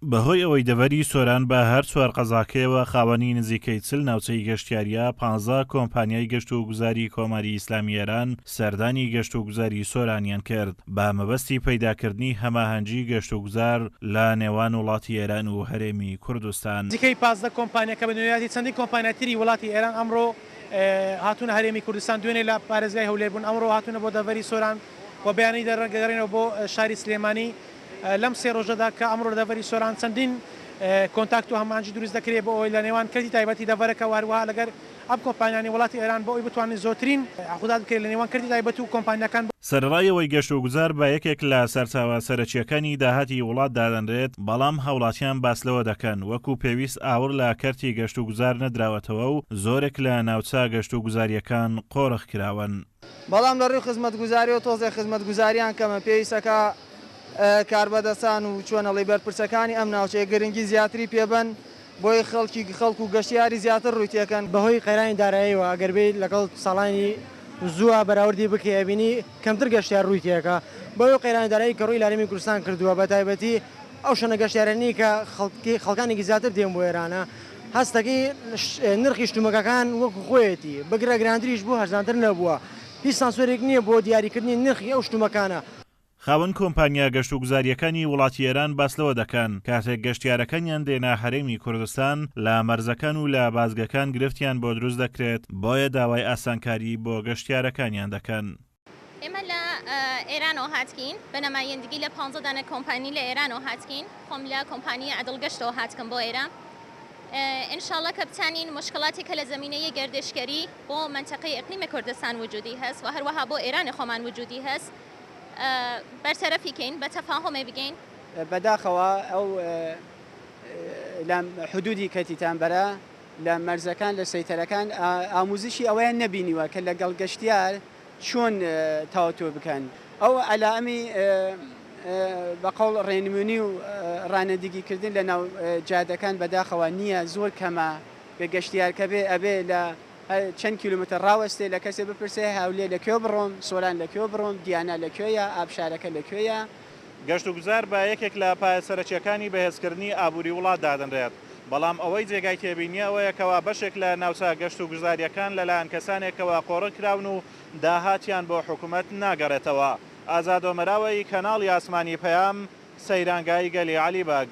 بەهۆی ئەوەی دەڤەری سۆران بە هەر چوار قەزاکەیەوە خاوەنی نزیکەی چل ناوچەی گەشتیاریە 15 کۆمپانیای گەشت و گوزاری کۆماری ئیسلامی ئێران سەردانی گەشت و گوزاری سۆرانیان کرد بە مەبەستی پەیداکردنی هەماهەنگی گەشت و گوزار لە نێوان وڵاتی ئێران و هەرێمی کوردستان. نزیکەی 15 کۆمپانیا کە بە نوێیەتی چەندین کۆمپانیاتری وڵاتی ئێران ئەمڕۆ هاتوونە هەرێمی کوردستان دوێنێ لە پارێزگای هەولێربوون ئەمڕۆ هاتوونە بۆ دەڤەری سۆران و بەیانی دەڕگەڕێنەوە بۆ شاری سلێمانی لەم سێ ڕۆژەدا کە ئەمڕۆ دەڤەری سۆران چەندین کۆنتاکت و هەمانجی دروست دەکرێت بۆ ئەوی لە نێوان کردی تایبەتی دەڤەرەکە واروها لەگەر ئەم کۆمپانیانی وڵاتی ئێران بۆ ئەوی بتوانین زۆرترین عقودات بکرێت لە نێوان کردی تایبەت و کۆمپانیەکان. سەرڕایەوەی گەشت و گوزار بە یەکێک لە سەرچاوە سەرەکیەکانی داهاتی وڵات دادەنرێت بەڵام هاوڵاتیان باسلەوە دەکەن وەکو پێویست ئاور لە کەرتی گەشت و گوزار نەدراوەتەوە و زۆرێک لە ناوچە گەشت و گوزاریەکان قۆڕخ کراون. بەڵام لە ڕووی خزمەتگوزاری و تۆزی خزمەتگوزاریان کەمە پێویستەکە کاربەدەستان و چۆنەڵی بەرپرسەکانی ئەم ناوچەیە گرنگی زیاتری پێبن بۆی خەڵک و گەشتیاری زیاتر ڕوویتەکەن بەهۆی قەیرانی داراییەوە ئەگەربێت لەگەڵ ساڵانی زووە بەراوردی بکە بینی کەمتر گەشتیار ڕوویتەکە بەهۆی قەیرانی دارایی کە ڕووی لارێمی کوردستان کردووە بە تایبەتی ئەو شەنە گەشتیارانی کە خەڵکانێکی زیاتر دێن بۆ ئێرانە هەستەکەی نرخی شتومەکەکان وەکو خۆیەتی بگرە گراندریش بوو هەرزانتر نەبووە هیچ سانسۆرێک نییە بۆ دیاریکردنی نرخی ئەو شتومەکانە. خاوەن کۆمپانیا گەشت و گوزاریەکانی وڵاتی ئێران باسلەوە دەکەن کاتێک گەشتیارەکەنیان دێنا هەرێمی کوردستان لە مەرزەکان و لە بازگەکان گرفتیان بۆ دروست دەکرێت بۆیە داوای ئاسانکاری بۆ گەشتیارەکانیان دەکەن. ئێمە لە ئێرانەوە هاتکین بە نەمایەندگی لە 15 دانە کۆمپانی لە ئێرانەوە هاتکین خۆم لە کۆمپانیە عەدڵگەشتەوە هاتکم بۆ ئێران ئینشاءڵڵا کە بتانین مشکڵاتێکە لە زمینەیە گەردشکەری بۆ منتەقەی ئیقلیمی کوردستان وجودی هەست و هەروەها بۆ ئێرانی خۆمان وجودی هەست بەرتەرەفیکەین بە تەفاهمێ بگەین بەداخەوە ئەو لە حدودی کەتیتان بەرە لە مەرزەکان لە سەیتەرەکان ئاموزشی ئەوەیان نەبینیوە کە لەگەڵ گەشتیار چۆن تاوتۆ بکەن ئەو ئەلامی بەقەوڵ ڕێنمونی و ڕانەدیگیکردن لە ناو جادەکان بەداخەوە نییە زۆر کەمە بە گەشتیارکە بێ ئەبێ لە چەند کیلومتر ڕاوەستێ لە کەسێ بپرسێ هەولێ لەکوێ بڕۆم سۆران لەکوێ بڕۆم دیانە لەکوێیە ئابشارەکە لەکوێیە. گەشت و گوزار بە یەکێک لە پایە سەرەکیەکانی بەهێزکردنی ئابووری وڵات دادەنرێت بەڵام ئەوەی جێگای تێبینیە ئەوەیەکەوە بەشێک لە ناوچە گەشت و گوزاریەکان لەلایەن کەسانێکەوە قۆڕ کراون و داهاتیان بۆ حکوومەت ناگەڕێتەوە. ئازادۆمەراوەی کەناڵی ئاسمانی پەیام سەیرانگای گەلی عەلیباگ.